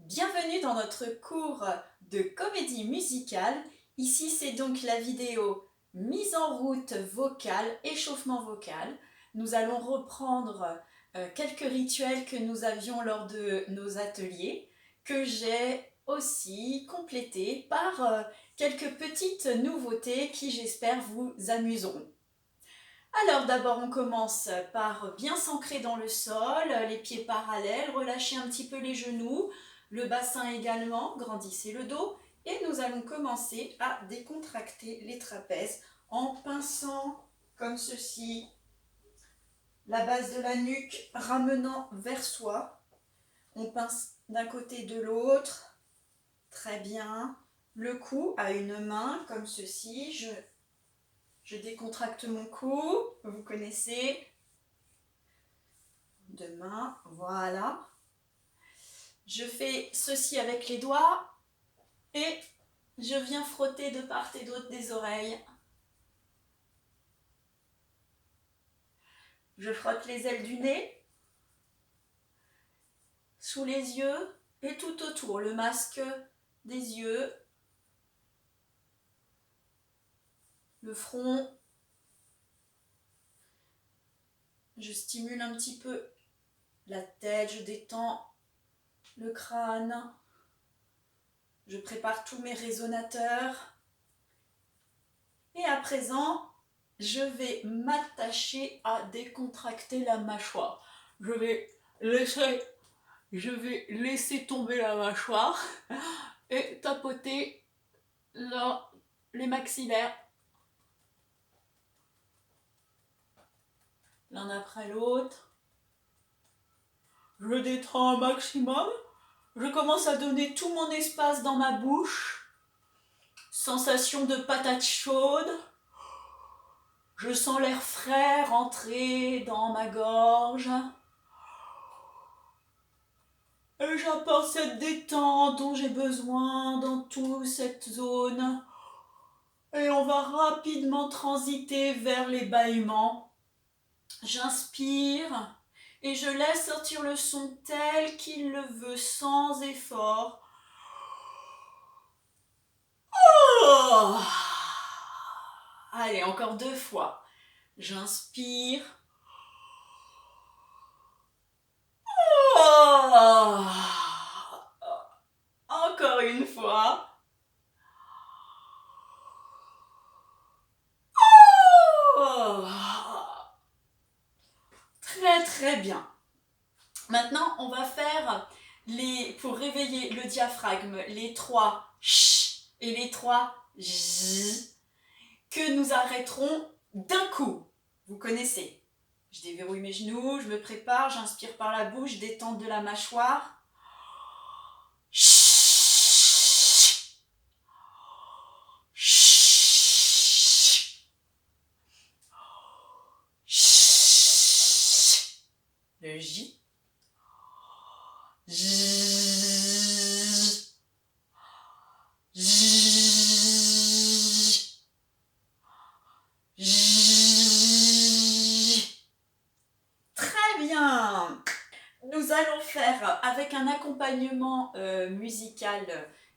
Bienvenue dans notre cours de comédie musicale. Ici, c'est donc la vidéo mise en route vocale, échauffement vocal. Nous allons reprendre quelques rituels que nous avions lors de nos ateliers, que j'ai aussi complétés par quelques petites nouveautés qui, j'espère, vous amuseront. Alors d'abord on commence par bien s'ancrer dans le sol, les pieds parallèles, relâchez un petit peu les genoux, le bassin également, grandissez le dos et nous allons commencer à décontracter les trapèzes en pinçant comme ceci la base de la nuque, ramenant vers soi. On pince d'un côté de l'autre, très bien. Le cou à une main comme ceci, je décontracte mon cou, vous connaissez. Deux mains, voilà. Je fais ceci avec les doigts et je viens frotter de part et d'autre des oreilles. Je frotte les ailes du nez, sous les yeux et tout autour, le masque des yeux, le front. Je stimule un petit peu la tête, je détends le crâne. Je prépare tous mes résonateurs. Et à présent, je vais m'attacher à décontracter la mâchoire. Je vais laisser tomber la mâchoire et tapoter les maxillaires l'un après l'autre. Je détends un maximum. Je commence à donner tout mon espace dans ma bouche. Sensation de patate chaude. Je sens l'air frais rentrer dans ma gorge. Et j'apporte cette détente dont j'ai besoin dans toute cette zone. Et on va rapidement transiter vers les bâillements. J'inspire et je laisse sortir le son tel qu'il le veut, sans effort. Oh, allez, encore 2 fois. J'inspire. Oh, encore une fois. Oh, très très bien. Maintenant, on va faire pour réveiller le diaphragme, les 3 ch et les 3 j que nous arrêterons d'un coup. Vous connaissez. Je déverrouille mes genoux, je me prépare, j'inspire par la bouche, détente de la mâchoire. Le J. Très bien. Nous allons faire avec un accompagnement musical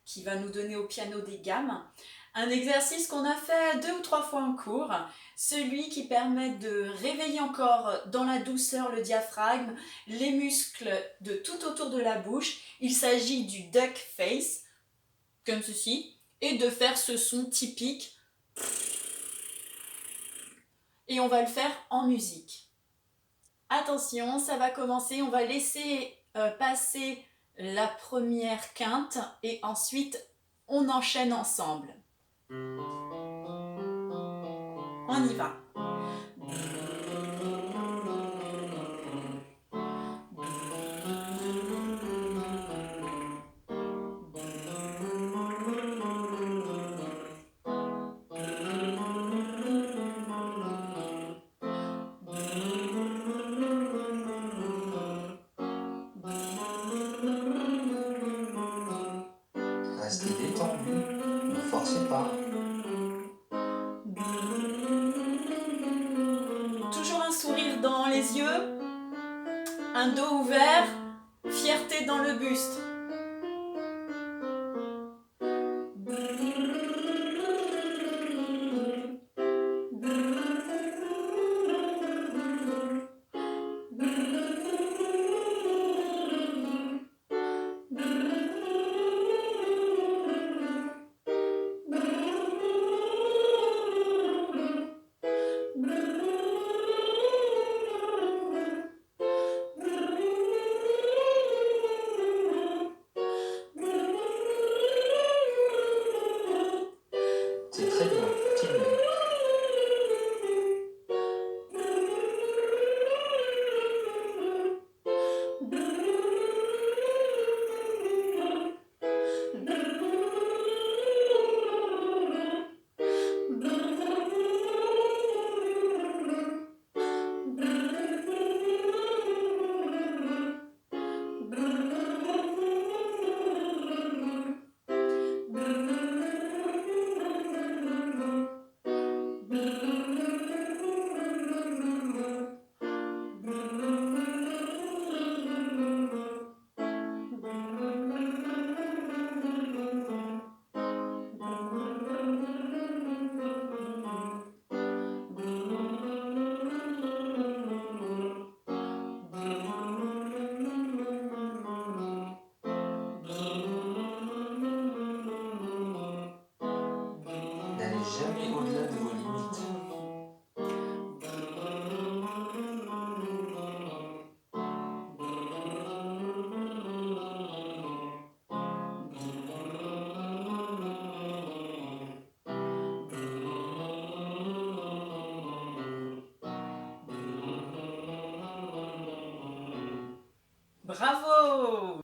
qui va nous donner au piano des gammes, un exercice qu'on a fait 2 ou 3 fois en cours, celui qui permet de réveiller encore dans la douceur le diaphragme, les muscles de tout autour de la bouche. Il s'agit du duck face, comme ceci, et de faire ce son typique. Et on va le faire en musique. Attention, ça va commencer, on va laisser passer la première quinte et ensuite on enchaîne ensemble. On y va. Restez détendu, ne forcez pas. Toujours un sourire dans les yeux, un dos ouvert, fierté dans le buste. Bravo!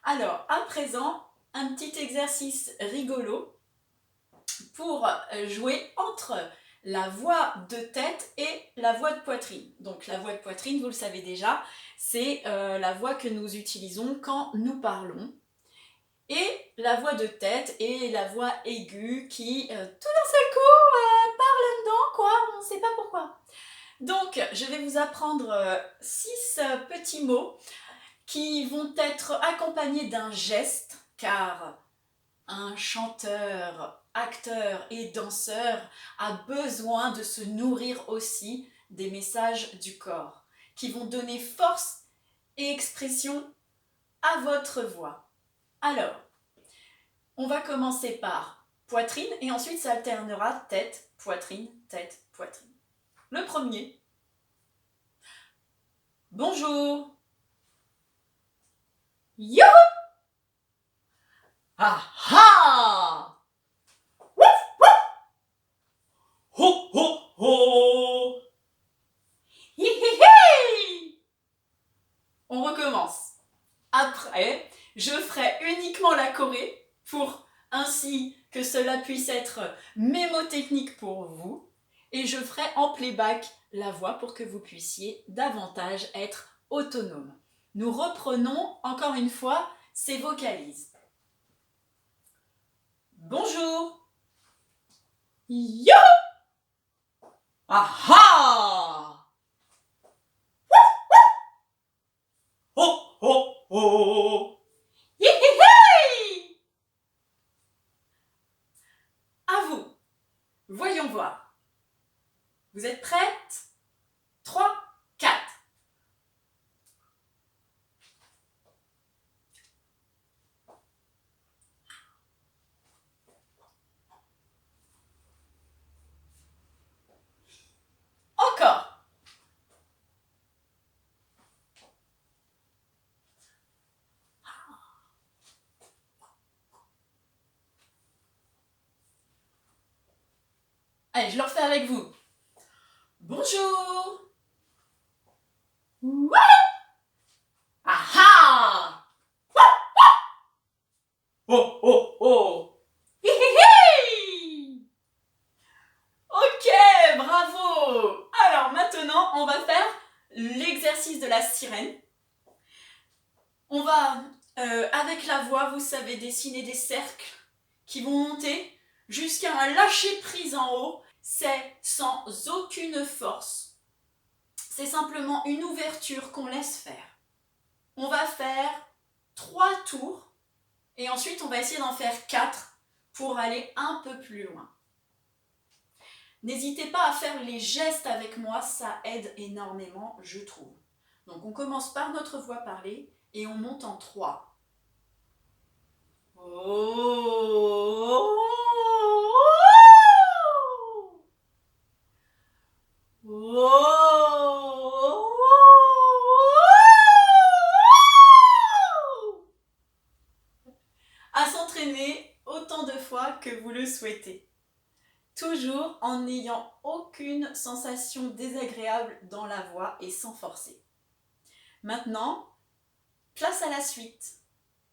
Alors, à présent, un petit exercice rigolo pour jouer entre la voix de tête et la voix de poitrine. Donc la voix de poitrine, vous le savez déjà, c'est la voix que nous utilisons quand nous parlons. Et la voix de tête est la voix aiguë qui, tout d'un seul coup, parle dedans, quoi, on ne sait pas pourquoi. Donc, je vais vous apprendre 6 petits mots qui vont être accompagnés d'un geste, car un chanteur, acteur et danseur a besoin de se nourrir aussi des messages du corps, qui vont donner force et expression à votre voix. Alors, on va commencer par poitrine et ensuite ça alternera tête, poitrine, tête, poitrine. Le premier. Bonjour. Youhou! Ah ah! Wouf wouf! Ho ho ho! Hi hi hi! On recommence. Après, je ferai uniquement la choré pour ainsi que cela puisse être mémotechnique pour vous. Et je ferai en playback la voix pour que vous puissiez davantage être autonome. Nous reprenons encore une fois ces vocalises. Bonjour. Yo. Aha. Ho ho ho. Hi hi hi. À vous. Voyons voir. Vous êtes prêtes? 3, 4. Encore. Allez, je le refais avec vous. Bonjour. Ouais. Aha. Oh oh oh. Hi hi hi. Ok, bravo. Alors maintenant, on va faire l'exercice de la sirène. On va, avec la voix, vous savez, dessiner des cercles qui vont monter jusqu'à un lâcher-prise en haut. C'est sans aucune force. C'est simplement une ouverture qu'on laisse faire. On va faire 3 tours et ensuite on va essayer d'en faire 4 pour aller un peu plus loin. N'hésitez pas à faire les gestes avec moi, ça aide énormément, je trouve. Donc on commence par notre voix parlée et on monte en 3. Oh. À s'entraîner autant de fois que vous le souhaitez. Toujours en n'ayant aucune sensation désagréable dans la voix et sans forcer. Maintenant, place à la suite.